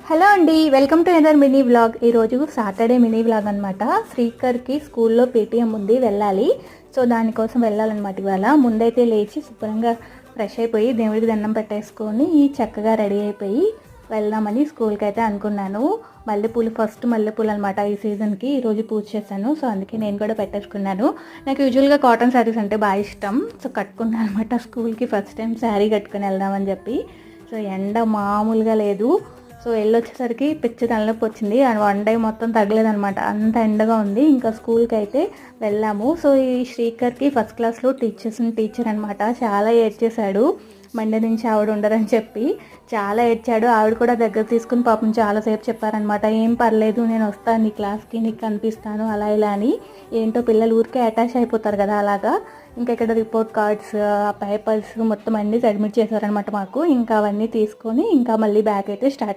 Hello అండి, welcome to either mini vlog. ఈరోజు Saturday mini vlog అనమాట. శ్రీకర్కి స్కూల్లో పేటీఎం ఉంది, వెళ్ళాలి. సో దానికోసం వెళ్ళాలన్నమాట. ఇవాళ ముందైతే లేచి శుభ్రంగా ఫ్రెష్ అయిపోయి దేవుడికి దండం పెట్టేసుకొని చక్కగా రెడీ అయిపోయి వెళ్దామని స్కూల్కి అయితే అనుకున్నాను. ఫస్ట్ మల్లెపూలు అనమాట ఈ సీజన్కి. ఈరోజు పూజ చేశాను, సో అందుకే నేను కూడా పెట్టేసుకున్నాను. నాకు యూజువల్గా కాటన్ శారీస్ అంటే బాగా ఇష్టం, సో కట్టుకున్నాను అనమాట. స్కూల్కి ఫస్ట్ టైం శారీ కట్టుకుని వెళ్దామని చెప్పి. సో ఎండ మామూలుగా లేదు. సో వెళ్ళొచ్చేసరికి పిచ్చి తలనొప్పి వచ్చింది. వన్ డే మొత్తం తగ్గలేదనమాట, అంత ఎండగా ఉంది. ఇంకా స్కూల్కి అయితే వెళ్ళాము. సో ఈ శ్రీకర్కి ఫస్ట్ క్లాస్లో టీచర్ అనమాట. చాలా ఏడ్చేశాడు, మండే నుంచి ఆవిడ ఉండరని చెప్పి చాలా ఏడ్చాడు. ఆవిడ కూడా దగ్గర తీసుకుని పాపం చాలాసేపు చెప్పారనమాట. ఏం పర్లేదు, నేను వస్తాను నీ క్లాస్కి, నీకు కనిపిస్తాను అలా ఇలా అని. ఏంటో పిల్లలు ఊరికే అటాచ్ అయిపోతారు కదా అలాగా. ఇంకా ఇక్కడ రిపోర్ట్ కార్డ్స్, పేపర్స్ మొత్తం అన్నీ సబ్మిట్ చేశారనమాట మాకు. ఇంకా అవన్నీ తీసుకొని ఇంకా మళ్ళీ బ్యాక్ అయితే స్టార్ట్